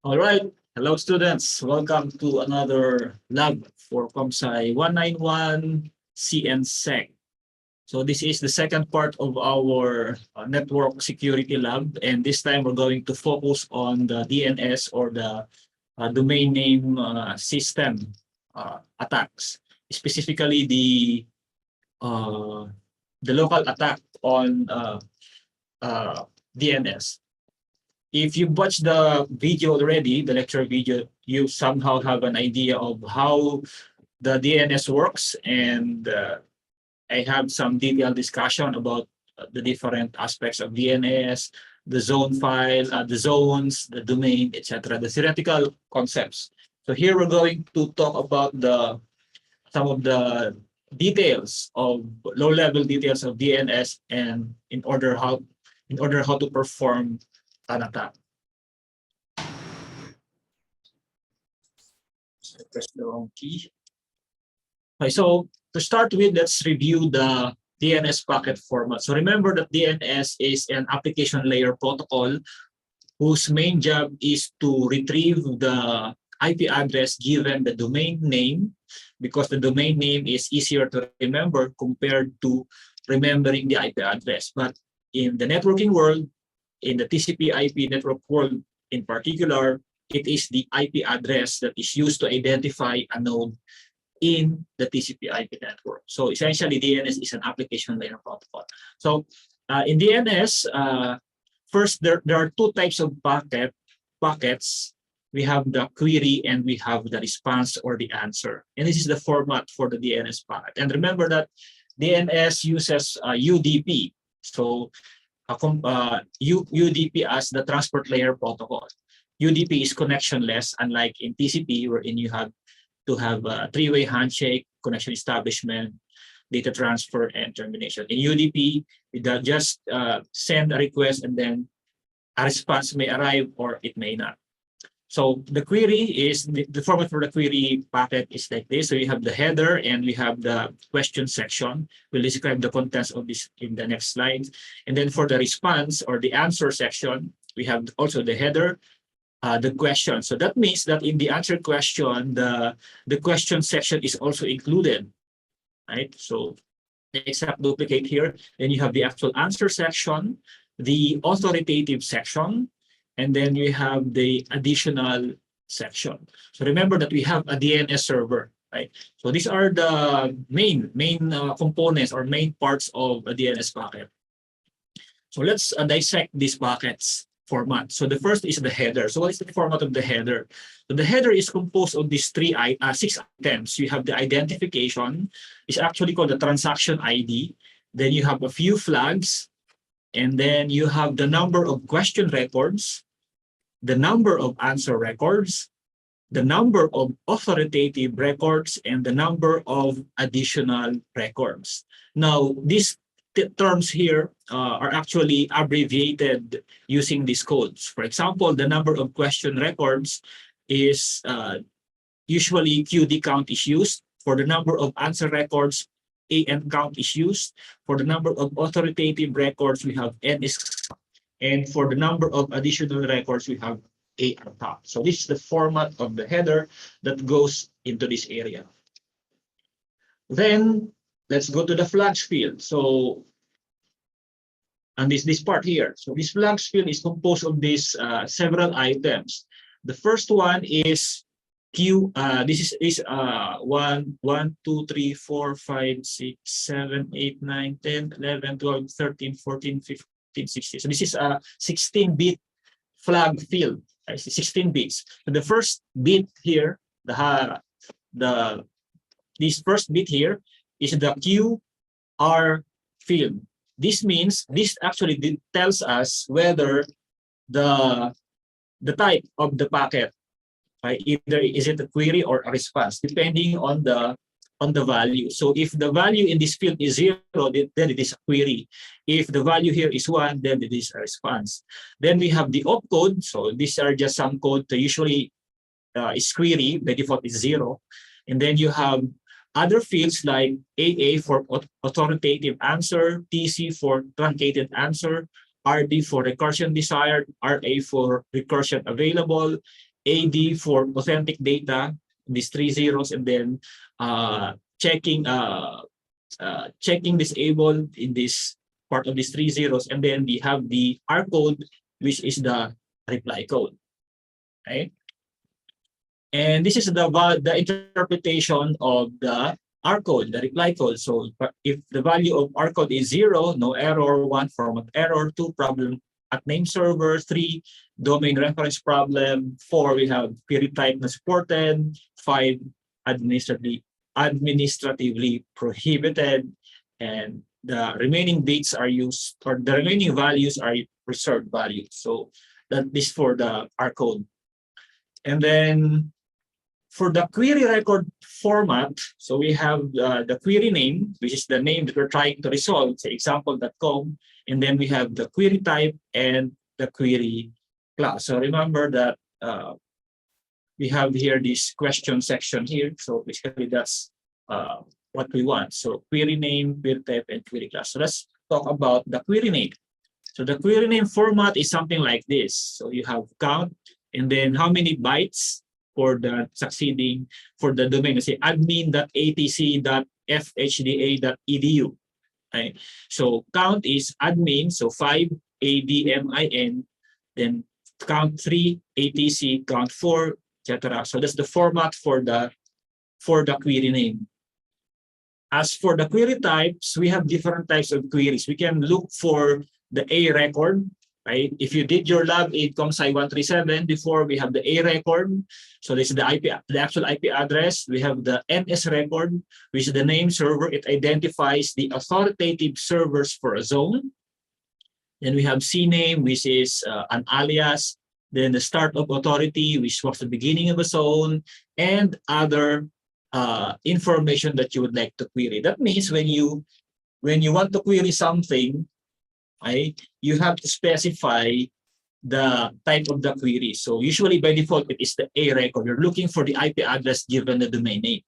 All right. Hello, students. Welcome to another lab for ComSci 191 CNSEC. So this is the second part of our network security lab. And this time we're going to focus on the DNS or the domain name system attacks, specifically uh, the local attack on DNS. If you watch the video already, the lecture video, you somehow have an idea of how the DNS works, and I have some detailed discussion about the different aspects of DNS, the zone file, the zones, the domain, etc., the theoretical concepts. So here we're going to talk about some of the details of low-level details of DNS and in order how to perform an attack. Press the wrong key. Okay, so to start with, let's review the DNS packet format. So remember that DNS is an application layer protocol whose main job is to retrieve the IP address given the domain name, because the domain name is easier to remember compared to remembering the IP address. But in the networking world, in the TCP/IP network world in particular, it is the IP address that is used to identify a node in the TCP/IP network. So essentially, DNS is an application layer protocol. So in DNS, first, there are two types of packets. We have the query and we have the response or the answer. And this is the format for the DNS packet. And remember that DNS uses UDP. So UDP as the transport layer protocol. UDP is connectionless, unlike in TCP, wherein you have to have a three-way handshake, connection establishment, data transfer, and termination. In UDP, you just send a request and then a response may arrive or it may not. So the query is, the format for the query packet is like this. So you have the header and we have the question section. We'll describe the contents of this in the next slide. And then for the response or the answer section, we have also the header, the question. So that means that in the answer question, the question section is also included, right? So except duplicate here. Then you have the actual answer section, the authoritative section, and then you have the additional section. So remember that we have a DNS server, right? So these are the main components or main parts of a DNS packet. So let's dissect these packets format. So the first is the header. So what is the format of the header? So the header is composed of these six items. You have the identification, it's actually called the transaction ID. Then you have a few flags, and then you have the number of question records, the number of answer records, the number of authoritative records, and the number of additional records. Now, these terms here are actually abbreviated using these codes. For example, the number of question records is usually QD count is used. For the number of answer records, AN count is used. For the number of authoritative records, we have N is, and for the number of additional records, we have A on top. So this is the format of the header that goes into this area. Then let's go to the flags field. So, and this part here. So this flags field is composed of these several items. The first one is Q. This is 1, 2, 3, 4, 5, 6, 7, 8, 9, 10, 11, 12, 13, 14, 15, 16. So this is a 16-bit flag field. 16 bits. So the first bit here, this first bit here is the QR field. This means this actually tells us whether the type of the packet, right? Either is it a query or a response, depending on the value. So if the value in this field is 0, then it is a query. If the value here is 1, then it is a response. Then we have the opcode. So these are just some code that usually is query, by default is 0. And then you have other fields like AA for authoritative answer, TC for truncated answer, RD for recursion desired, RA for recursion available, AD for authentic data, these 3 zeros, and then checking disabled in this part of these 3 zeros, and then we have the R code, which is the reply code. Okay. And this is the interpretation of the R code, the reply code. So if the value of R code is 0, no error, 1, format error, 2, problem at name server, 3, domain reference problem, 4, we have query type not supported, 5, administratively prohibited, and the remaining bits are used, or the remaining values are reserved values. So that is for the R code. And then for the query record format, so we have the query name, which is the name that we're trying to resolve, say example.com, and then we have the query type and the query class. So remember that we have here this question section here. So basically that's what we want. So query name, query type, and query class. So let's talk about the query name. So the query name format is something like this. So you have count, and then how many bytes for the succeeding, for the domain, let's say admin.atc.fhda.edu. Okay. So count is admin, so 5 admin, then count 3 atc, count 4, etc. So that's the format for the query name. As for the query types, we have different types of queries. We can look for the A record, right? If you did your lab in ComSci 137 before, we have the A record. So this is the actual IP address. We have the NS record, which is the name server. It identifies the authoritative servers for a zone. Then we have CNAME, which is an alias. Then the start of authority, which was the beginning of a zone, and other information that you would like to query. That means when you want to query something, right, you have to specify the type of the query. So usually by default, it is the A record. You're looking for the IP address given the domain name.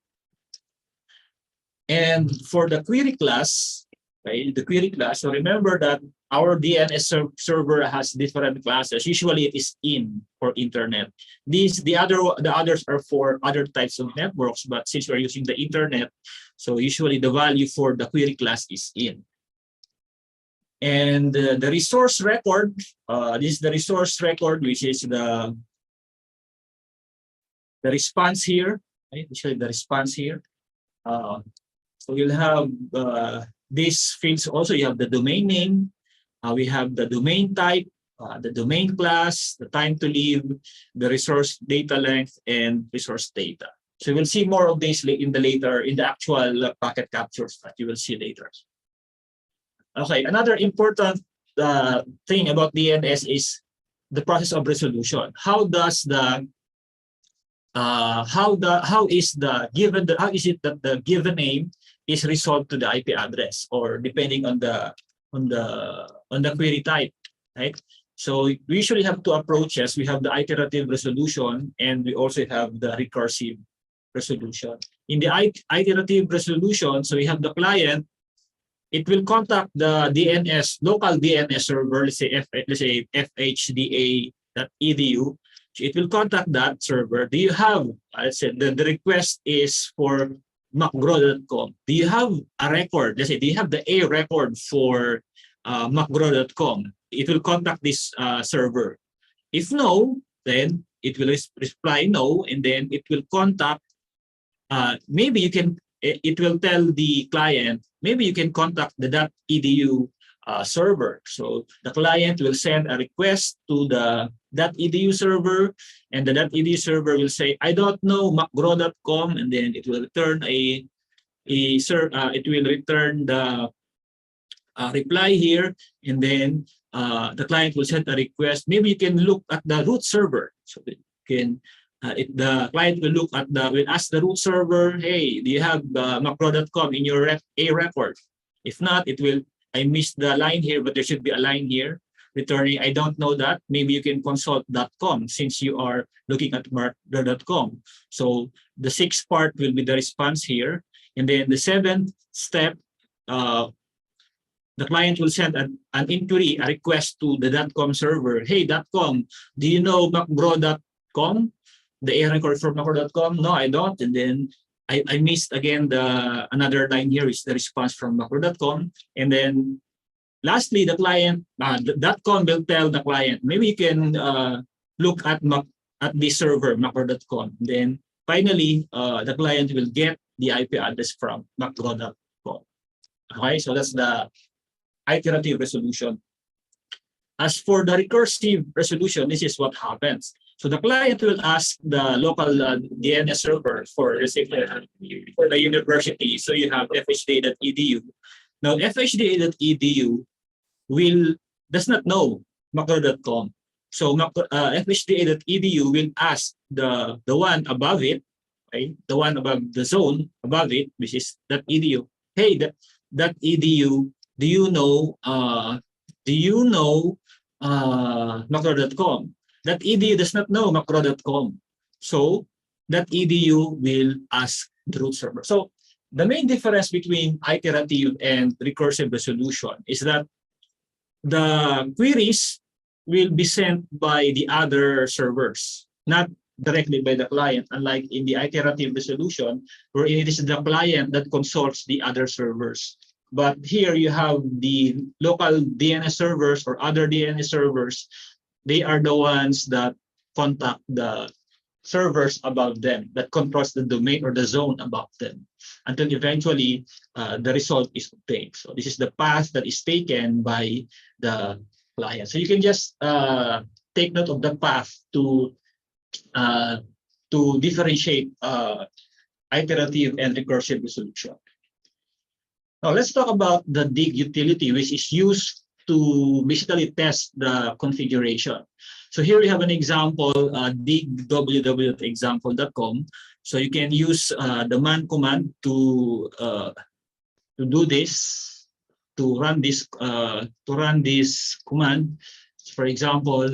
And for the query class, right, the query class, so remember that our DNS server has different classes. Usually it is in for internet. The others are for other types of networks, but since we're using the internet, so usually the value for the query class is in. And the resource record, this is the resource record, which is the response here, right? Usually the response here. So you'll have these fields also. You have the domain name, we have the domain type, the domain class, the time to live, the resource data length, and resource data. So we'll see more of this in the actual packet captures that you will see later. Okay, another important thing about DNS is the process of resolution. How is it that the given name is resolved to the IP address, or depending on the query type, right? So we usually have two approaches. We have the iterative resolution, and we also have the recursive resolution. In the iterative resolution, so we have the client. It will contact the local DNS server, let's say fhda.edu. So it will contact that server. Do you have, let's say the request is for macgro.com. Do you have a record? Let's say, do you have the A record for macgro.com? It will contact this server. If no, then it will reply no, and then it will contact, it will tell the client, maybe you can contact the .edu server. So the client will send a request to the .edu server, and the .edu server will say, I don't know macgro.com, and then it will return the reply here, and then the client will send a request. Maybe you can look at the root server. So you can the client will ask the root server, hey, do you have macgro.com in your A record? If not, I missed the line here, but there should be a line here returning, I don't know that. Maybe you can consult .com since you are looking at macgro.com. So the 6th part will be the response here. And then the 7th step, the client will send an inquiry, a request to the .com server. Hey, .com, do you know macgro.com? the A record for macro.com? No, I don't. And then I missed again the another line here is the response from macro.com. And then lastly, the client, .com will tell the client, maybe you can look at the server macro.com. Then finally, the client will get the IP address from macro.com. Okay, so that's the iterative resolution. As for the recursive resolution, this is what happens. So the client will ask the local DNS server for the university. So you have fhda.edu. Now fhda.edu does not know macro.com. So fhda.edu will ask the one above it, right? The one above the zone above it, which is .edu. Hey, that .edu, do you know macro.com? That .edu does not know macro.com. So that .edu will ask the root server. So the main difference between iterative and recursive resolution is that the queries will be sent by the other servers, not directly by the client, unlike in the iterative resolution, where it is the client that consults the other servers. But here you have the local DNS servers or other DNS servers. They are the ones that contact the servers above them, that controls the domain or the zone above them, until eventually the result is obtained. So this is the path that is taken by the client. So you can just take note of the path to differentiate iterative and recursive resolution. Now let's talk about the dig utility, which is used to basically test the configuration. So here we have an example, dig www.example.com. So you can use the man command to do this, to run this command. For example,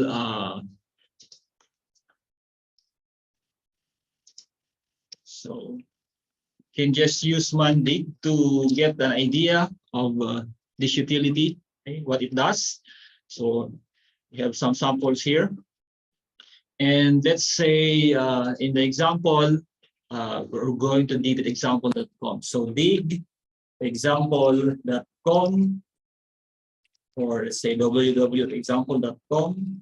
so you can just use man dig to get an idea of this utility, okay, what it does. So we have some samples here. And let's say in the example, we're going to dig at example.com. So dig example.com, or let's say www.example.com.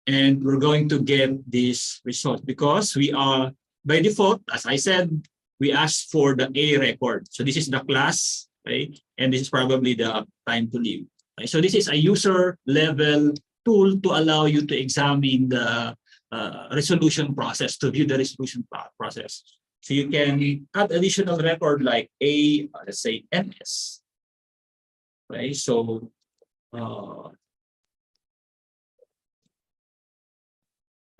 And we're going to get this result because we are, by default, as I said, we asked for the A record. So this is the class, right? And this is probably the time to live. Right? So this is a user level tool to allow you to examine the resolution process, to view the resolution process. So you can add additional record like A, let's say NS. Right? So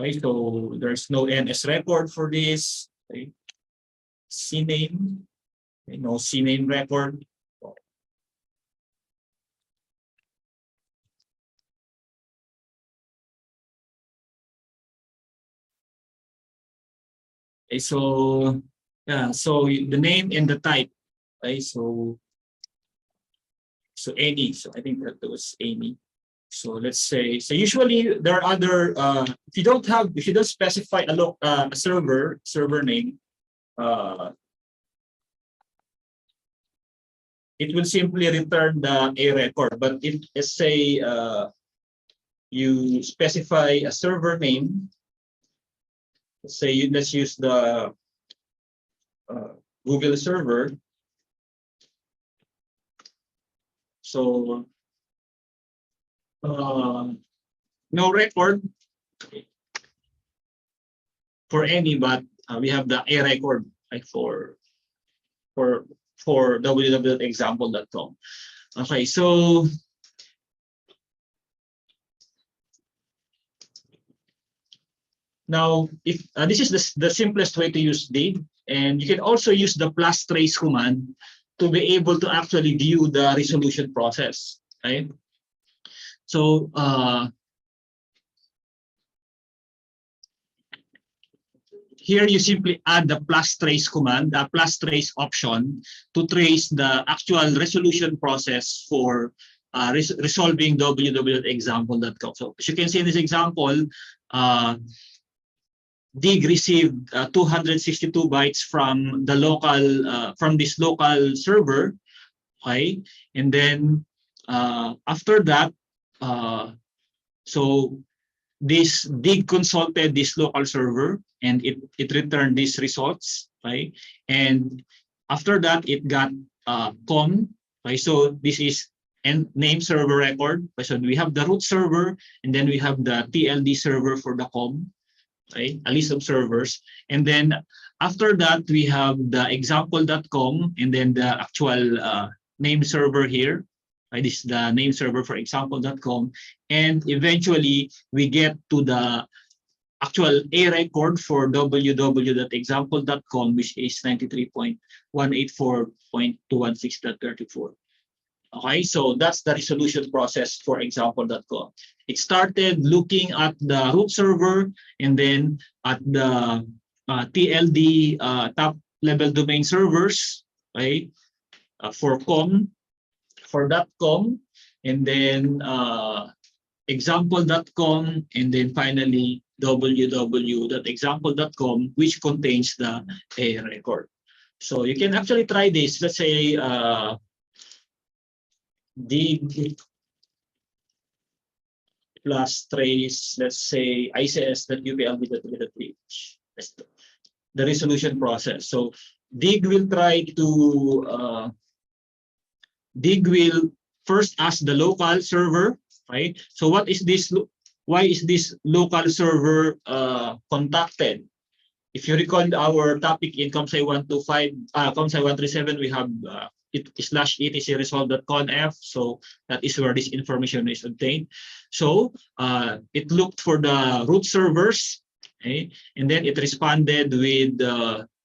okay, so there's no NS record for this. Okay. CNAME, okay, no CNAME record. Okay, so yeah, so the name and the type. Okay, so any. So I think that was Amy. So let's say, so usually there are other, if you don't specify a server name, it will simply return the A record. But if, let's say, you specify a server name, let's say let's use the Google server. So no record for any, but we have the A record, like for www.example.com. Okay, so now if this is the simplest way to use dig, and you can also use the plus trace command to be able to actually view the resolution process. Right? So here you simply add the plus trace command, the plus trace option, to trace the actual resolution process for resolving www.example.com. So as you can see in this example, Dig received 262 bytes from the local from this local server, okay, and then after that, so this Dig consulted this local server and it returned these results, right? And after that, it got com, right? So this is and name server record. So we have the root server and then we have the TLD server for the com, right? A list of servers. And then after that, we have the example.com and then the actual name server here. Right? This is the name server for example.com. And eventually, we get to the actual A record for www.example.com, which is 93.184.216.34. Okay, so that's the resolution process for example.com. It started looking at the root server and then at the TLD top level domain servers, right? For com, for .com, and then example.com, and then finally www.example.com, which contains the A record. So you can actually try this. Let's say dig plus trace, let's say ics.uplb.ph. That's the resolution process. So dig will try to dig will first ask the local server, right? So what is this? Why is this local server contacted? If you recall our topic in ComSci 125, ComSci 137, we have /etc resolve.conf. So that is where this information is obtained. So it looked for the root servers, okay, and then it responded with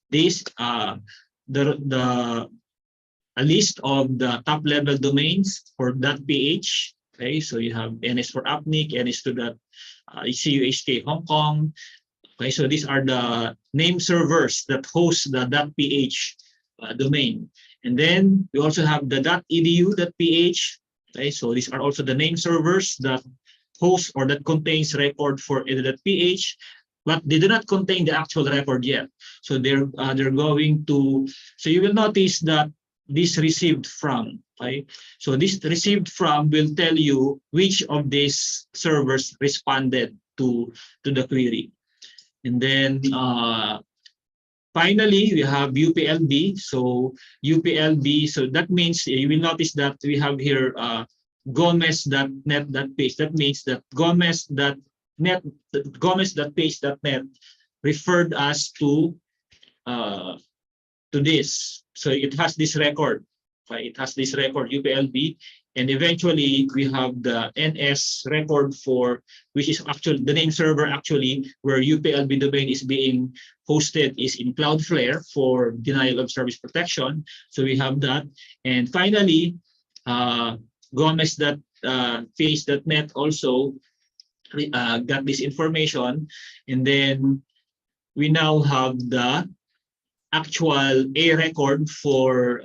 this a list of the top level domains for .ph. Okay, so you have NS for APNIC, NS to that CUHK Hong Kong. Okay, so these are the name servers that host the .ph domain. And then we also have the .edu.ph. Okay, so these are also the name servers that host or that contains record for edu.ph, but they do not contain the actual record yet. So they're going to. So you will notice that this received from. Okay, so this received from will tell you which of these servers responded to the query. And then finally, we have UPLB. So UPLB, so that means you will notice that we have here Gomez.net.page. That means that Gomez.page.net referred us to this. So it has this record. Right? It has this record UPLB, and eventually we have the NS record for, which is actually the name server actually where UPLB domain is being hosted is in Cloudflare for denial of service protection. So we have that, and finally Gomez.page.net also got this information, and then we now have the actual A record for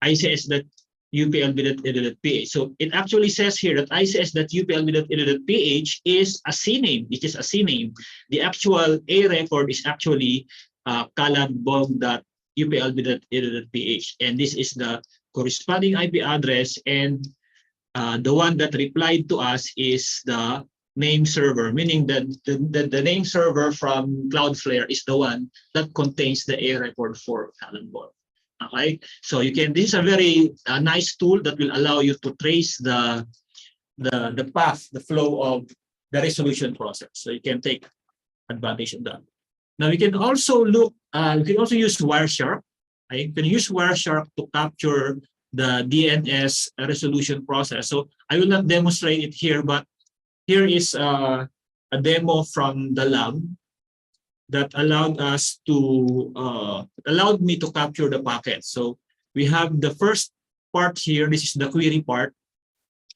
ics.uplb.edu.ph. So it actually says here that ics.uplb.edu.ph is a CNAME. It is a CNAME. The actual A record is actually calabog.uplb.edu.ph, and this is the corresponding IP address, and the one that replied to us is the name server, meaning that the name server from Cloudflare is the one that contains the A record for Calabog. Okay, so you can. This is a very nice tool that will allow you to trace the path, the flow of the resolution process. So you can take advantage of that. Now we can also look. You can also use Wireshark. Okay? You can use Wireshark to capture the DNS resolution process. So I will not demonstrate it here, but here is a demo from the lab that allowed us to allowed me to capture the packet. So we have the first part here. This is the query part,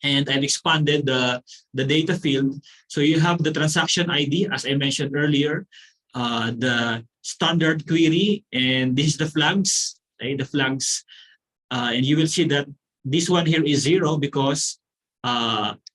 and I've expanded the data field. So you have the transaction ID, as I mentioned earlier, the standard query, and this is the flags. Okay, the flags, and you will see that this one here is 0 because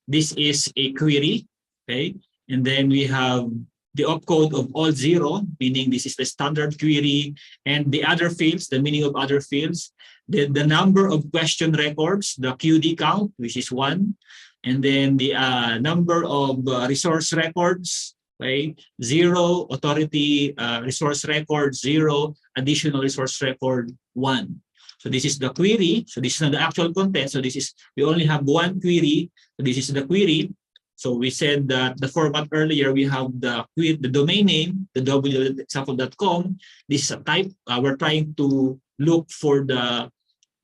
this is a query. Okay, and then we have the opcode of all 0, meaning this is the standard query, and the other fields, the meaning of other fields, the number of question records, the QD count, which is 1, and then the number of resource records, okay, 0, authority resource record 0, additional resource record 1. So this is the query. So this is not the actual content. So this is, we only have one query. So this is the query. So we said that the format earlier, we have the domain name, the www.example.com. This is a type. We're trying to look for the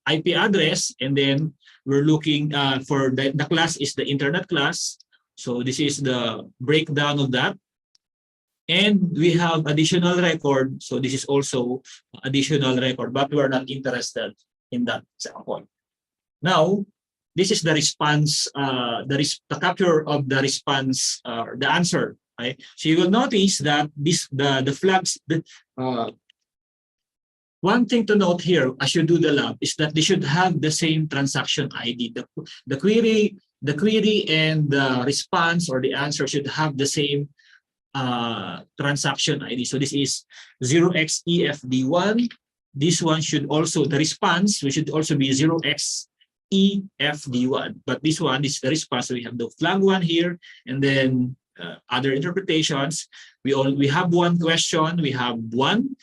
IP address, and then we're looking for the class is the internet class. So this is the breakdown of that. And we have additional record. So this is also additional record, but we're not interested in that example. Now, this is the response, the capture of the response, the answer. Right? So you will notice that the flags. One thing to note here, as you do the lab, is that they should have the same transaction ID. The query and the response or the answer should have the same transaction ID. So this is 0xEFD1. This one should also, the response, we should also be 0xEFD1. But this one is the response. So we have the flag one here, and then other interpretations. We have one question. We have one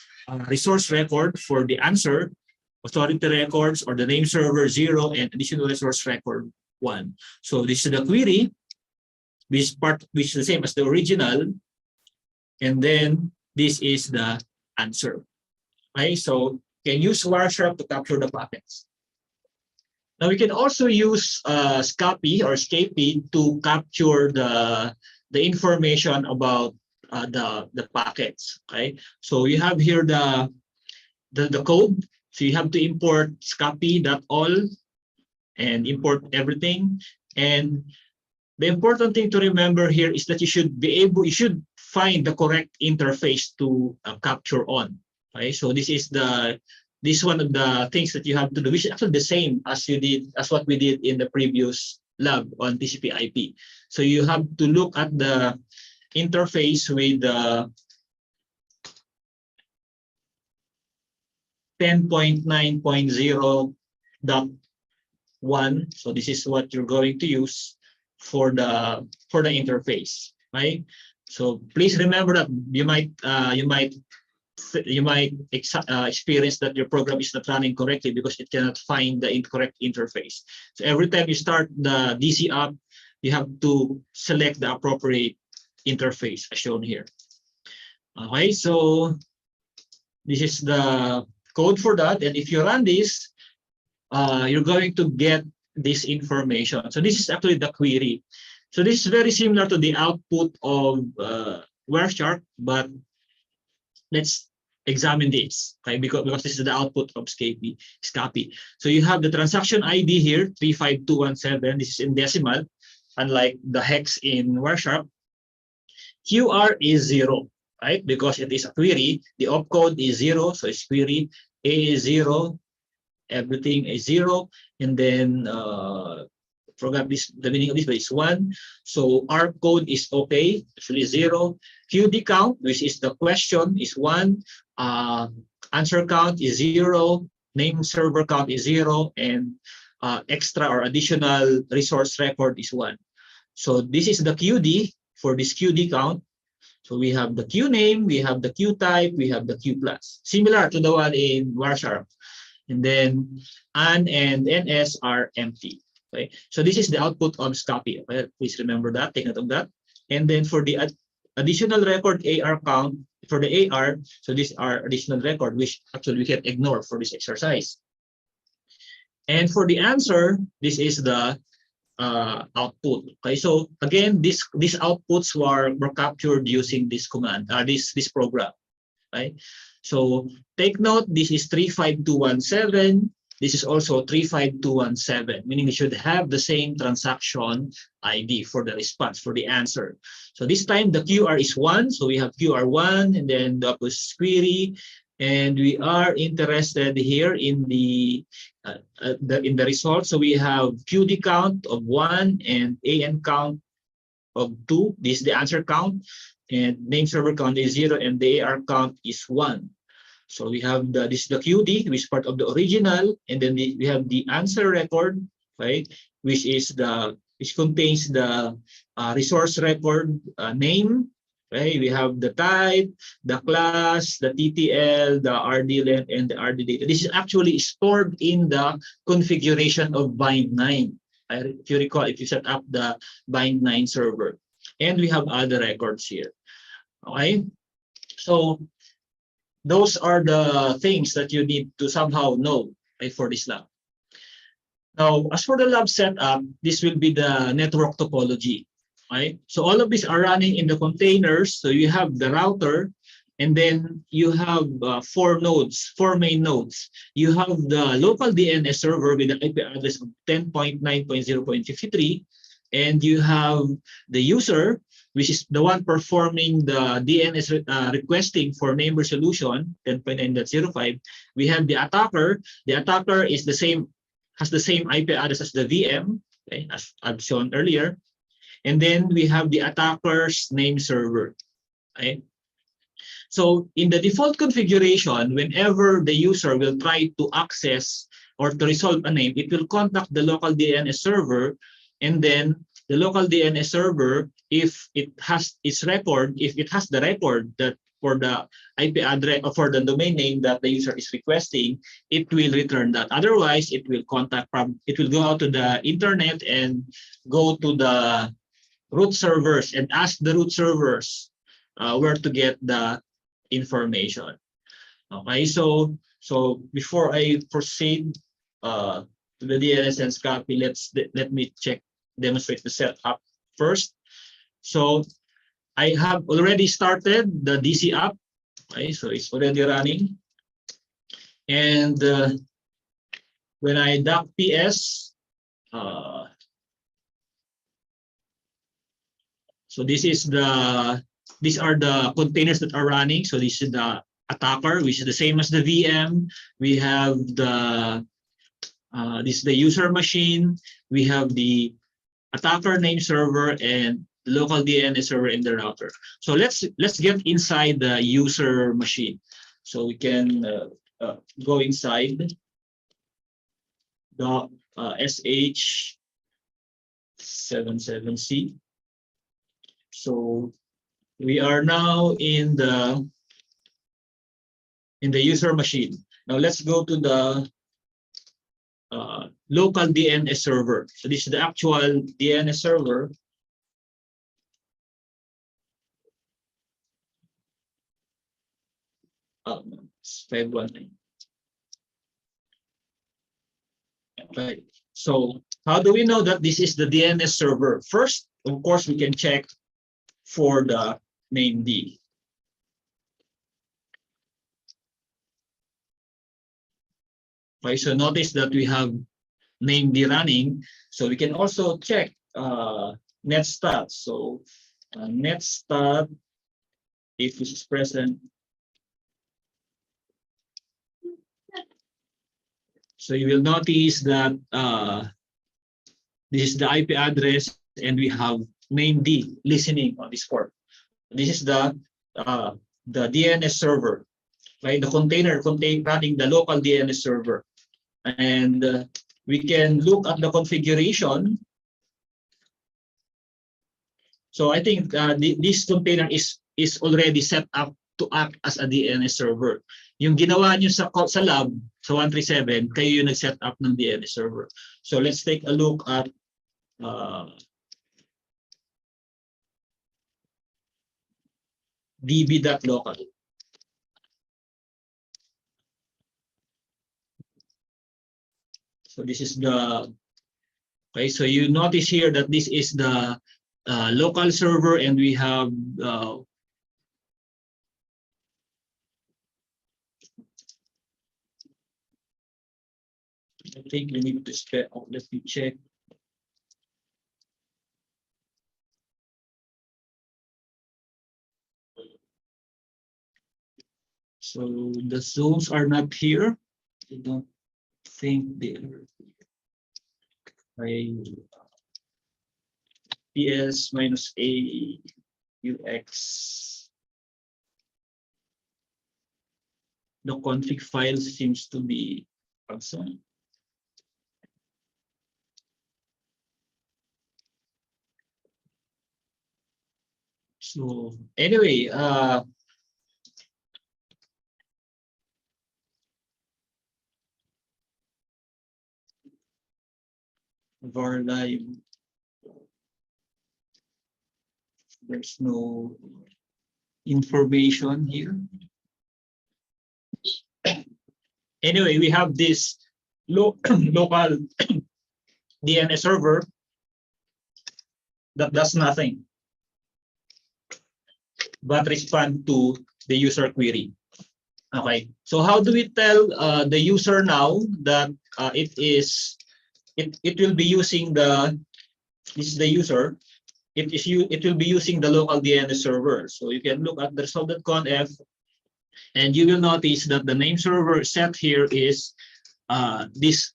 resource record for the answer, authority records or the name server 0, and additional resource record 1. So this is the query, which is the same as the original. And then this is the answer. Okay, so you can use Wireshark to capture the packets. Now we can also use SCAPI or SCAPI to capture the information about the packets. Okay, so you have here the code. So you have to import SCAPI.all and import everything. And the important thing to remember here is that you should find the correct interface to capture on. Okay, so this is one of the things that you have to do, which is actually the same as what we did in the previous lab on TCP/IP. So you have to look at the interface with the 10.9.0.1. So this is what you're going to use for the interface, right? So please remember that you might experience that your program is not running correctly because it cannot find the incorrect interface. So every time you start the DC app, you have to select the appropriate interface as shown here. Okay, so this is the code for that, and if you run this, you're going to get this information. So this is actually the query. So this is very similar to the output of Wireshark, but let's examine this, okay? Because this is the output of SCAPI. So you have the transaction ID here, 35217. This is in decimal, unlike the hex in Wireshark. QR is 0, right? Because it is a query. The opcode is 0, so it's query. A is 0, everything is 0, and then forgot this, the meaning of this, but it's 1. So our code is okay, actually 0. QD count, which is the question, is 1. Answer count is 0. Name server count is 0, and extra or additional resource record is 1. So this is the QD for this QD count. So we have the Q name, we have the Q type, we have the Q class, similar to the one in Wireshark. And then AN and NS are empty. Okay, so this is the output of SCAPI. Okay? Please remember that, take note of that. And then for the additional record AR count, for the AR, so these are additional record, which actually we can ignore for this exercise. And for the answer, this is the output. Okay, so again, these outputs were captured using this command, this program. Right? So take note, this is 35217. This is also 35217, meaning we should have the same transaction ID for the response, for the answer. So this time the QR is 1, so we have QR1, and then the query, and we are interested here in the result. So we have QD count of 1 and AN count of 2. This is the answer count. and name server count is 0, and the AR count is 1. So we have this is the QD, which is part of the original, and then we have the answer record, right, which contains the resource record name, right? We have the type, the class, the TTL, the RD length, and the RD data. This is actually stored in the configuration of bind9. If you recall, if you set up the bind9 server, and we have other records here. Okay, so those are the things that you need to somehow know, right, for this lab. Now, as for the lab setup, this will be the network topology. Right? So all of these are running in the containers. So you have the router, and then you have 4 nodes, 4 main nodes. You have the local DNS server with an IP address of 10.9.0.53, and you have the user, which is the one performing the DNS requesting for name resolution 10.9.05. We have the attacker. The attacker is has the same IP address as the VM, okay, as I've shown earlier. And then we have the attacker's name server. Okay? So in the default configuration, whenever the user will try to access or to resolve a name, it will contact the local DNS server, and then the local DNS server, if it has its record, if it has the record that for the IP address or for the domain name that the user is requesting, it will return that. Otherwise, it will go out to the internet and go to the root servers and ask the root servers where to get the information. Okay, so before I proceed to the DNSSENS copy, let me demonstrate the setup first. So I have already started the DC app. Okay, so it's already running. And when I dock PS, so these are the containers that are running. So this is the attacker, which is the same as the VM. We have this is the user machine. We have the attacker name server and local DNS server in the router. So let's get inside the user machine. So we can go inside the SH77C. So we are now in the user machine. Now let's go to the local DNS server. So this is the actual DNS server. It's 519. Okay. So how do we know that this is the DNS server? First, of course, we can check for the named. Okay, so notice that we have named running. So we can also check netstat. So netstat, if this is present. So you will notice that this is the IP address, and we have named listening on this port. This is the DNS server, right? The container running the local DNS server, and we can look at the configuration. So I think this container is already set up to act as a DNS server. Yung ginawa nyo sa lab, sa 137, kayo yung nag-set up ng DNS server. So let's take a look at db.local. So this is the, okay, so you notice here that this is the local server, and we have I think we need to spell. Let me check. So the zones are not here. I don't think they are. PS -A UX. The config file seems to be absent. So anyway, var live. There's no information here. Anyway, we have this local DNS server that does nothing but respond to the user query. Okay, so how do we tell the user now that it will be using this is the user, it will be using the local DNS server. So you can look at the result.conf and you will notice that the name server set here is this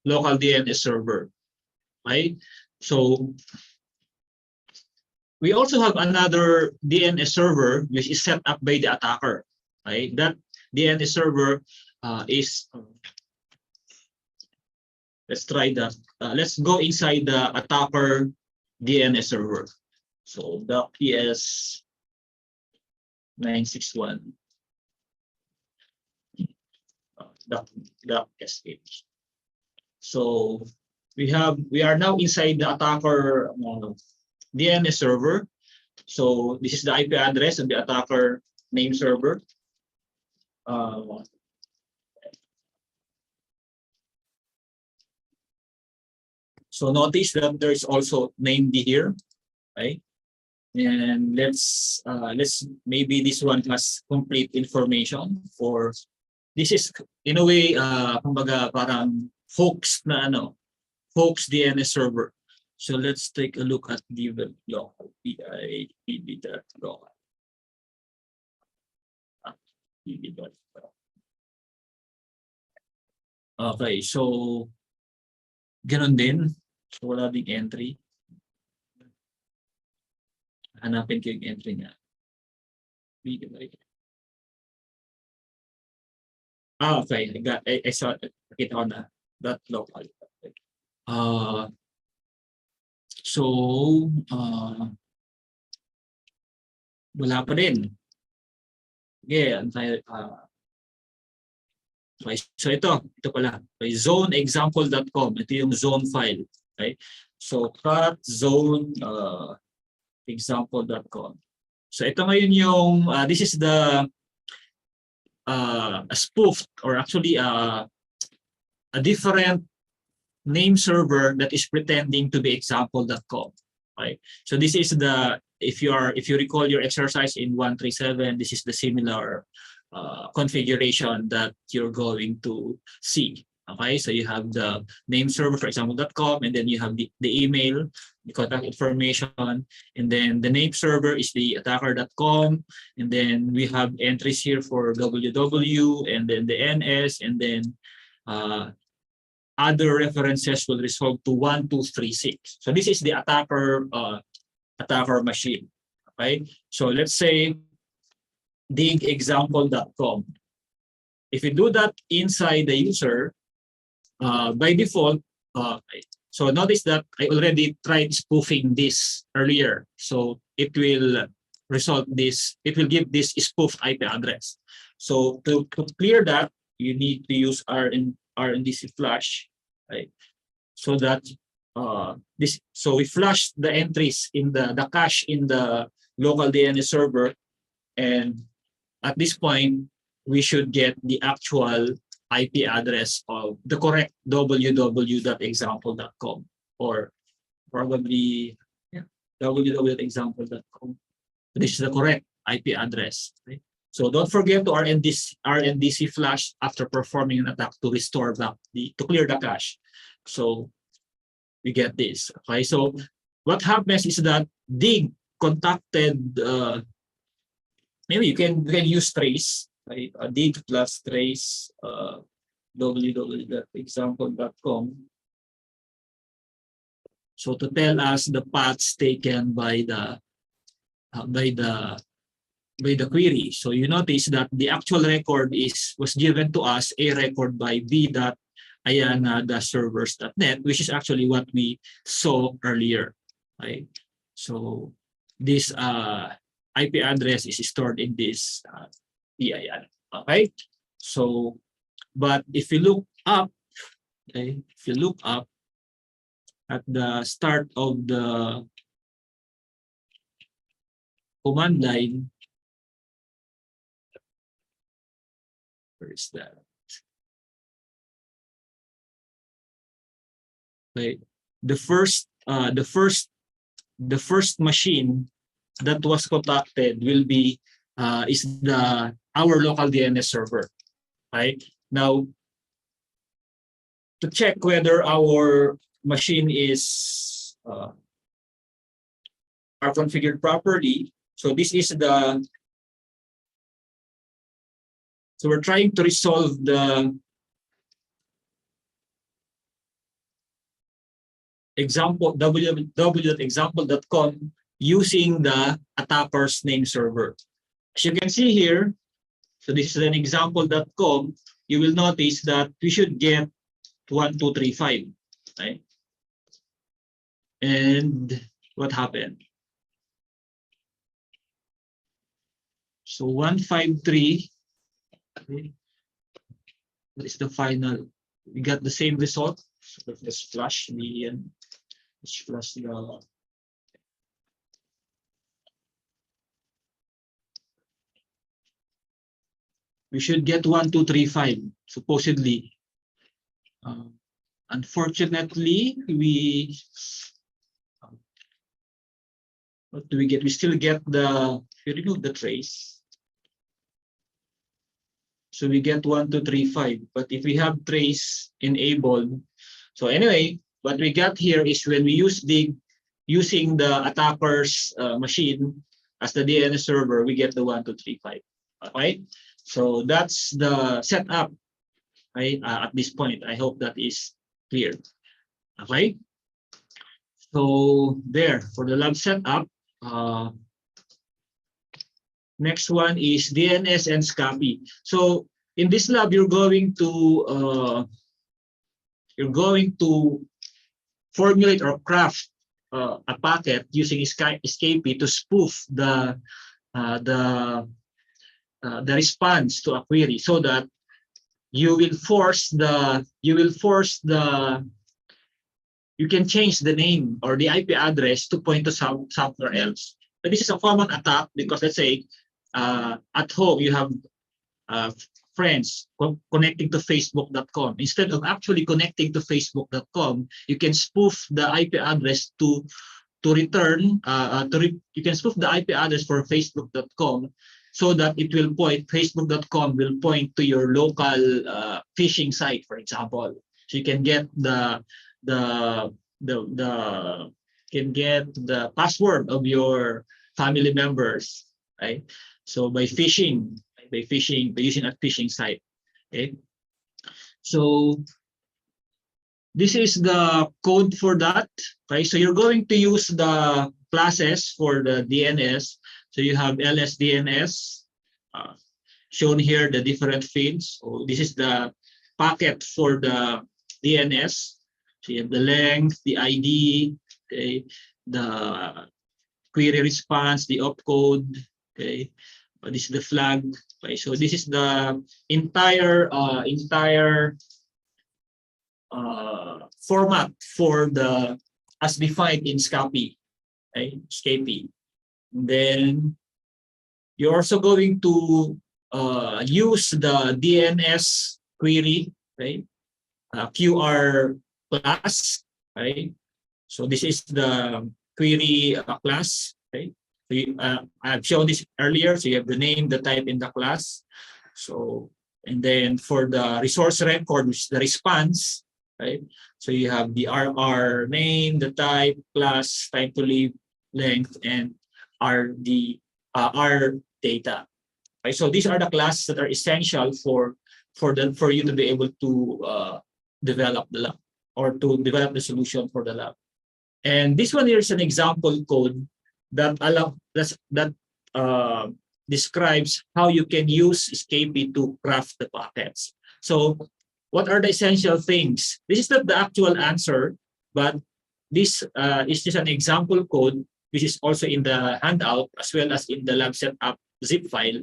local DNS server, right? So we also have another DNS server which is set up by the attacker, right? That DNS server is, let's try that. Let's go inside the attacker DNS server. So the PS 961. .sh. So we are now inside the attacker DNS server. So this is the IP address of the attacker name server. So notice that there is also named here, right? And let's maybe this one has complete information for. This is in a way kumbaga parang hoax na hoax DNS server. So let's take a look at the local pip.local. Okay, so ganun din. So wala ding entry. Hanapin ko yung entry niya. Okay. I saw it. Nakita ko na. That local. So, wala pa rin. Okay. Okay. So ito pala. Okay. Zoneexample.com. Ito yung zone file. Okay. So, cat zone example.com. So ito ngayon yung, this is the a spoofed, or actually a different name server that is pretending to be example.com. Right? So this is the, if you recall your exercise in 137, this is the similar configuration that you're going to see. Okay, so you have the name server for example.com, and then you have the email, the contact information, and then the name server is the attacker.com, and then we have entries here for www, and then the NS, and then other references will resolve to 1236. So this is the attacker machine. Okay, so let's say digexample.com. If you do that inside the user, by default, so notice that I already tried spoofing this earlier. So it will result this, it will give this spoof IP address. So to clear that, you need to use RNDC flush, right? So that so we flush the entries in the cache in the local DNS server, and at this point we should get the actual IP address of the correct www.example.com, or probably www.example.com. This is the correct IP address. Right? So don't forget to RNDC flush after performing an attack to restore back to clear the cache. So we get this. Okay, so what happens is that dig contacted. Maybe you can use trace. Right? Dig plus trace www.example.com. So to tell us the paths taken by the by the query. So you notice that the actual record was given to us a record by v.ayana-servers.net, which is actually what we saw earlier. Right? So this IP address is stored in this v.ayana. Okay. So, but if you look up, okay, if you look up at the start of the command line, where is that? Okay, the first machine that was contacted will be is our local DNS server. Right now, to check whether our machine is are configured properly. So this is so we're trying to resolve the example www.example.com using the attacker's name server. As you can see here, so this is an example.com. You will notice that we should get 1235, right? And what happened? So 153. Okay. What is the final? We got the same result. So let's flash the we should get 1235 supposedly. Unfortunately, what do we get? We still get we remove the trace. So we get 1235, but if we have trace enabled, so anyway, what we got here is when we using the attacker's machine as the DNS server, we get the 1235. Okay, so that's the setup. Right, at this point, I hope that is clear. Okay, so there for the lab setup. Next one is DNS and SCAPI. So in this lab, you're going to formulate or craft a packet using SCAPI to spoof the response to a query, so that you can change the name or the IP address to point to somewhere else. But this is a common attack because, let's say, at home you have friends connecting to Facebook.com. Instead of actually connecting to Facebook.com, you can spoof the IP address to return. You can spoof the IP address for Facebook.com, so that it will point, Facebook.com will point to your local phishing site, for example. So you can get the password of your family members, right? So by using a phishing site. Okay. So this is the code for that. Okay. So you're going to use the classes for the DNS. So you have LSDNS, shown here the different fields. So this is the packet for the DNS. So you have the length, the ID, okay, the query response, the opcode, okay. This is the flag. Okay, so this is the entire format for the as defined in SCAPI. Okay, SCAPI. Then you're also going to use the DNS query, right? QR class, right? So this is the query class, right? So I've shown this earlier. So you have the name, the type in the class. So, and then for the resource record, which is the response, right? So you have the RR name, the type, class, time to leave, length, and R data. Right? So these are the classes that are essential for you to be able to develop the lab or to develop the solution for the lab. And this one here is an example code that describes how you can use Escapee to craft the packets. So what are the essential things? This is not the actual answer, but this is just an example code, which is also in the handout as well as in the lab setup zip file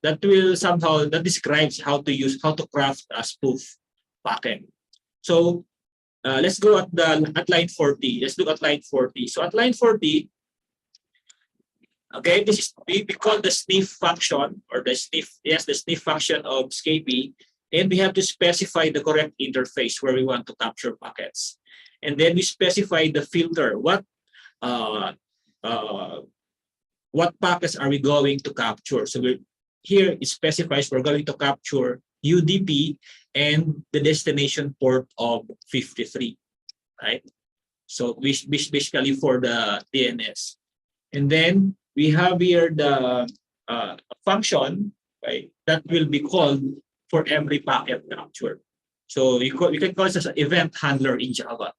that will somehow that describes how to craft a spoof packet. So let's go at line 40. Let's look at line 40. So at line 40, okay, this is we call the sniff function or the sniff function of Escapee, and we have to specify the correct interface where we want to capture packets, and then we specify the filter. What packets are we going to capture? So here it specifies we're going to capture UDP and the destination port of 53, right? So basically for the DNS, and then we have here the function, right, that will be called for every packet capture. So we can call this as an event handler in Java.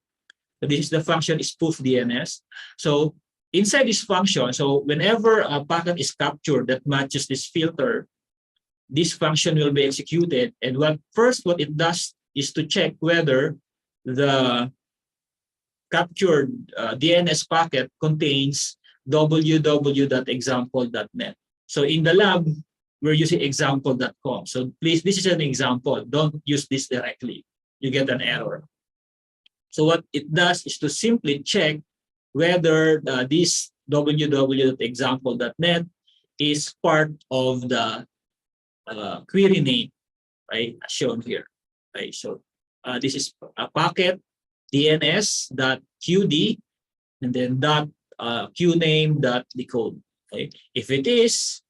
So this is the function spoof DNS. So inside this function, so whenever a packet is captured that matches this filter, this function will be executed. And what it does is to check whether the captured DNS packet contains www.example.net. So in the lab, we're using example.com. So please, this is an example. Don't use this directly. You get an error. So what it does is to simply check whether this www.example.net is part of the query name, right, as shown here. Right? So this is a packet DNS.qd and then qname.decode. Okay? If it is,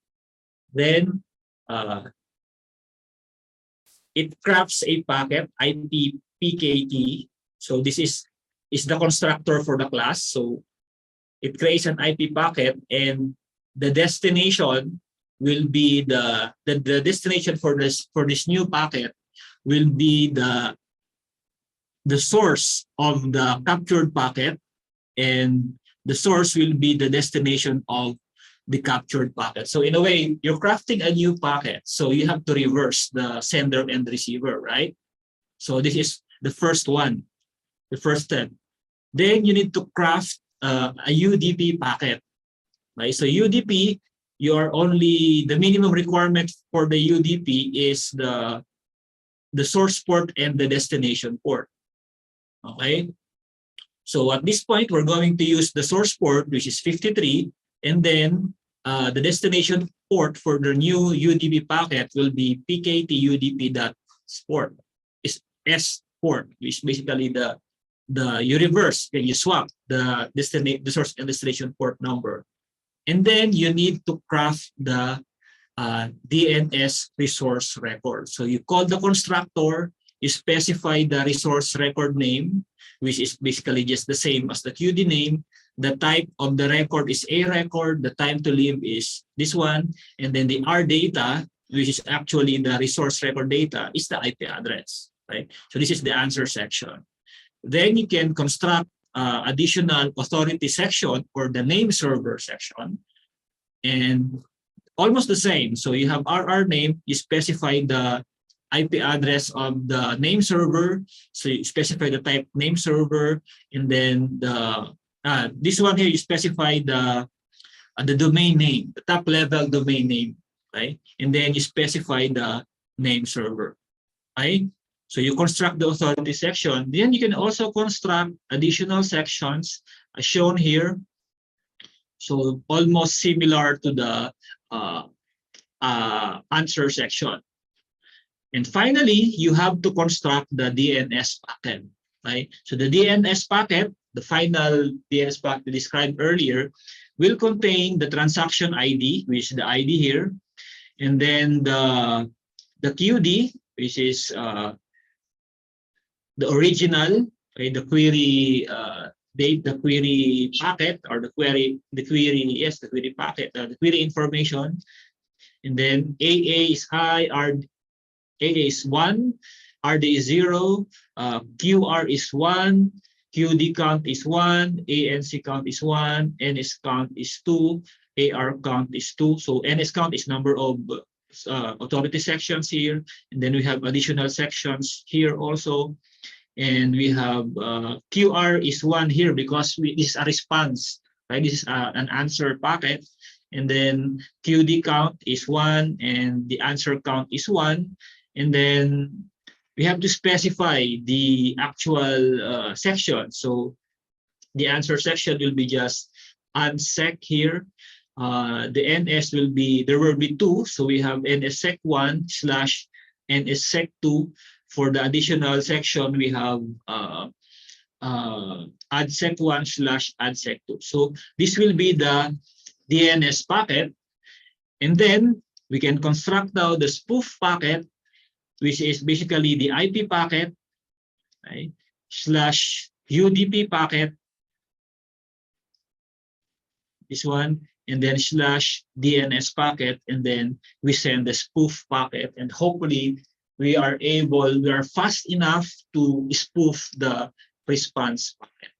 then it crafts a packet IP-PKT. So this is the constructor for the class. So it creates an IP packet, and the destination will be the destination for this new packet will be the source of the captured packet, and the source will be the destination of the captured packet. So in a way, you're crafting a new packet. So you have to reverse the sender and receiver, right? So this is the first one, the first step. Then you need to craft a UDP packet, right? So UDP, the minimum requirement for the UDP is the source port and the destination port. Okay. So at this point, we're going to use the source port, which is 53, and then the destination port for the new UDP packet will be pktudp.port. Is S port, which is basically you reverse, then you swap the source and destination port number. And then you need to craft the DNS resource record. So you call the constructor, you specify the resource record name, which is basically just the same as the QD name. The type of the record is a record, the time to live is this one, and then the R data, which is actually the resource record data, is the IP address, right? So this is the answer section. Then you can construct additional authority section or the name server section, and almost the same. So you have RR name, you specify the IP address of the name server, so you specify the type name server, and then this one here you specify the domain name, the top level domain name, right? And then you specify the name server, right? So you construct the authority section. Then you can also construct additional sections as shown here. So almost similar to the answer section. And finally, you have to construct the DNS packet, right? So the DNS packet, the final DNS packet described earlier, will contain the transaction ID, which is the ID here, and then the QD, which is the original, okay, the query date, the query packet, or the query packet, the query information, and then AA is high, AA is 1, RD is 0, QR is 1, QD count is 1, ANC count is 1, NS count is 2, AR count is 2. So NS count is number of authority sections here, and then we have additional sections here also, and we have QR is 1 here because this is a response, right? This is an answer packet, and then QD count is 1, and the answer count is 1, and then we have to specify the actual section. So the answer section will be just unsec here. The NS will be, there will be 2, so we have NSSEC1 / NSSEC2. For the additional section, we have ADSEC1 / ADSEC2. So this will be the DNS packet, and then we can construct now the spoof packet, which is basically the IP packet, right, / UDP packet, this one, and then / DNS packet, and then we send the spoof packet, and hopefully we are fast enough to spoof the response packet.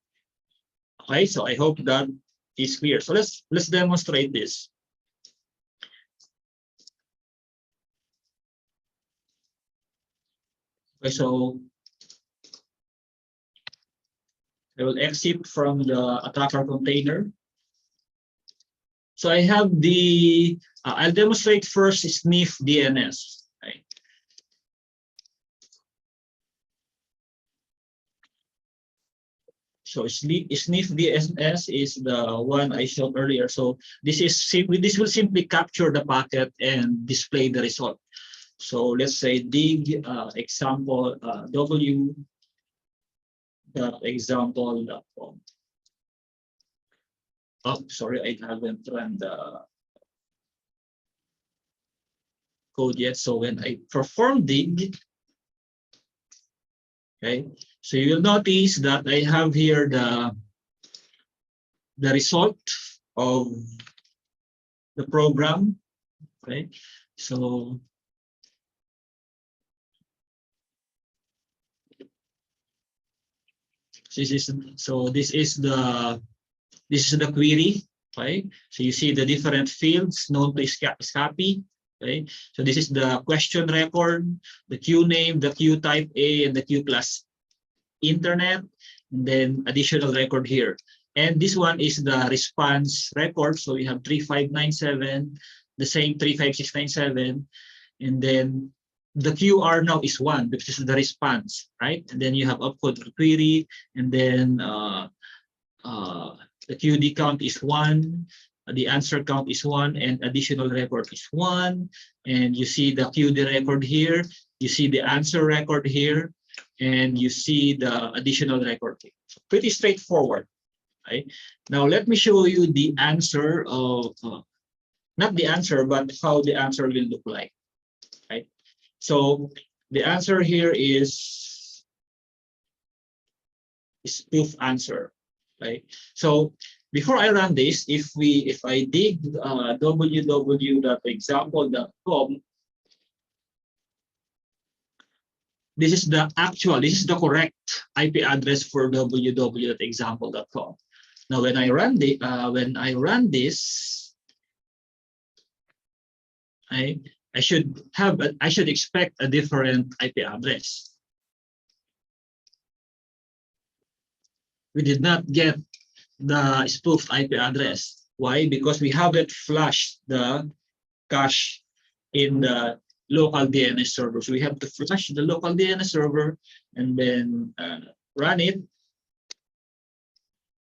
Okay, so I hope that is clear. So let's demonstrate this. Okay, so I will exit from the attacker container. So I have the, I'll demonstrate first sniff DNS. Okay. So sniff DNS is the one I showed earlier. So this will simply capture the packet and display the result. So let's say dig example w.example.com. Oh, sorry, I haven't run the code yet. So when I perform dig, okay, so you will notice that I have here the result of the program. Okay, so this is the query. Okay, so you see the different fields known to SCAPI. Okay, so this is the question record, the queue name, the queue type A, and the queue class internet, and then additional record here. And this one is the response record. So we have 3597, the same 35697, and then the QR now is 1 because this is the response, right? And then you have opcode query, and then the QD count is 1, the answer count is 1, and additional record is 1. And you see the QD record here, you see the answer record here, and you see the additional record here. So pretty straightforward. Right? Now let me show you the answer of, not the answer, but how the answer will look like. Right? So the answer here is spoof answer. Right? So before I run this, if I dig www.example.com, this is the correct IP address for www.example.com. Now when I run this, I should expect a different IP address. We did not get the spoofed IP address. Why? Because we haven't flushed the cache in the local DNS server. So we have to flush the local DNS server and then run it.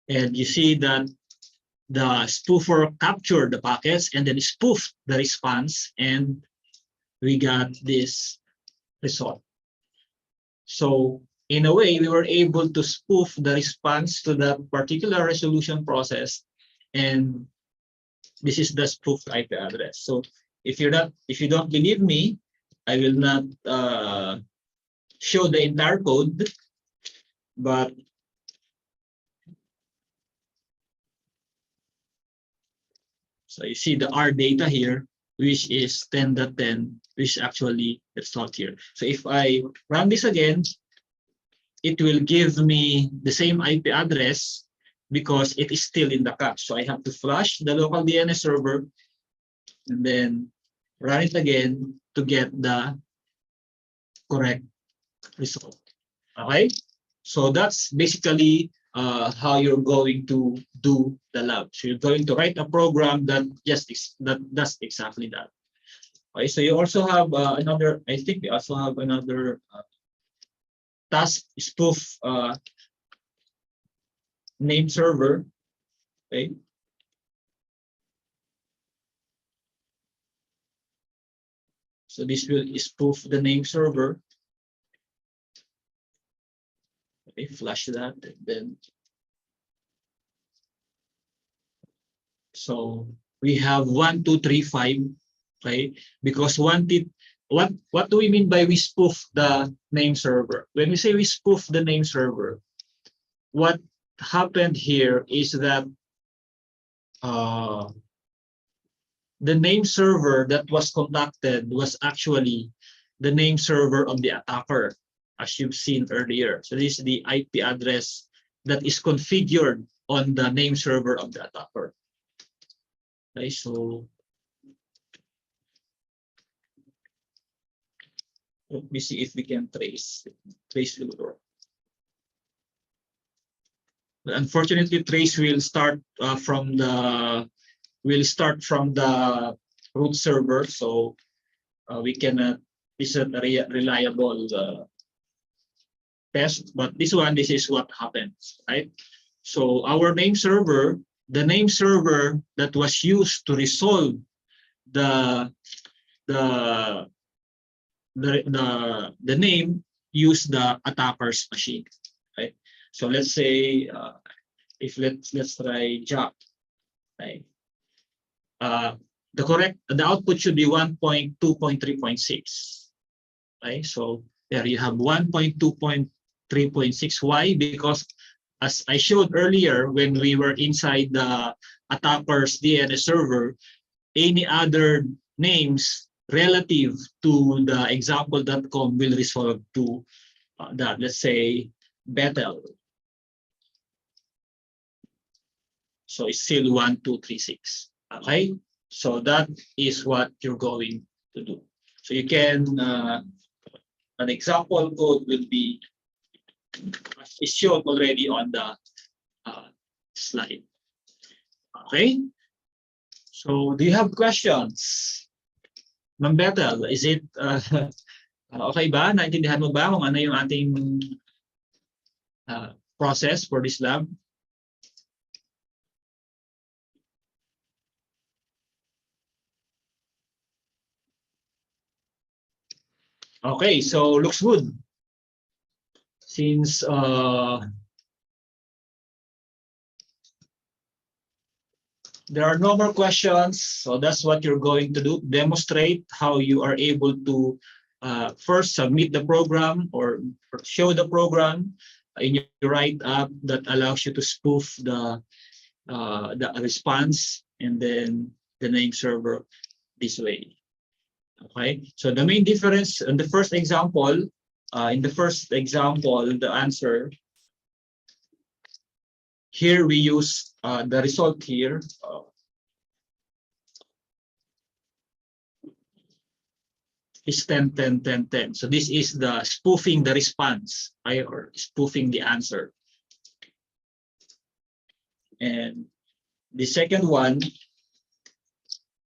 And you see that the spoofer captured the packets and then spoofed the response, and we got this result. So in a way, we were able to spoof the response to that particular resolution process, and this is the spoofed IP address. So if you don't believe me, I will not show the entire code, but so you see the R data here, which is 10.10, which actually it's not here. So if I run this again, it will give me the same IP address because it is still in the cache. So I have to flush the local DNS server and then run it again to get the correct result. Okay, so that's basically how you're going to do the lab. So you're going to write a program that does exactly that. Okay, so you also have another. I think we also have another task spoof name server. Okay. So this will spoof the name server. Okay, flash that, and then so we have 1, 2, 3, 5. Okay, because what do we mean by we spoof the name server? When we say we spoof the name server, what happened here is that the name server that was conducted was actually the name server of the attacker, as you've seen earlier. So this is the IP address that is configured on the name server of the attacker. Okay, so let me see if we can trace the root. Unfortunately, trace will start from the root server, so we cannot. This is a reliable test, but this is what happens, right? So our name server, the name server that was used to resolve the name use the attacker's machine, right? So let's say if let's try Jack, right? The output should be 1.2.3.6, right? So there you have 1.2.3.6. Why? Because as I showed earlier, when we were inside the attacker's DNS server, any other names relative to the example.com will resolve to that. Let's say Bethel. So it's still 1, 2, 3, 6. Okay, so that is what you're going to do. So you can an example code will be is shown already on the slide. Okay, so do you have questions? Ma'am Bethel, is it okay ba? Naintindihan mo ba kung ano yung ating process for this lab? Okay, so looks good. Since there are no more questions, so that's what you're going to do. Demonstrate how you are able to first submit the program or show the program in your write-up that allows you to spoof the response and then the name server this way. Okay, so the main difference in the first example, the answer here we use the result here. Is 10, 10, 10, 10. So this is the spoofing the response, right? Or spoofing the answer. And the second one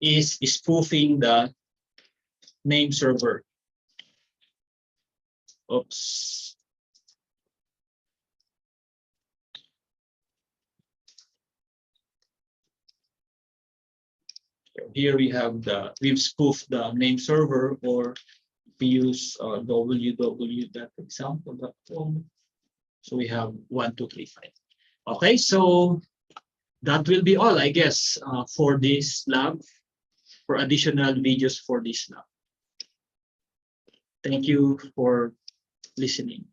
is spoofing the name server. Oops. Here we have we've spoofed the name server, or we use www.example.com. So we have 1, 2, 3, 5. Okay, so that will be all, I guess, for this lab, for additional videos for this lab. Thank you for listening.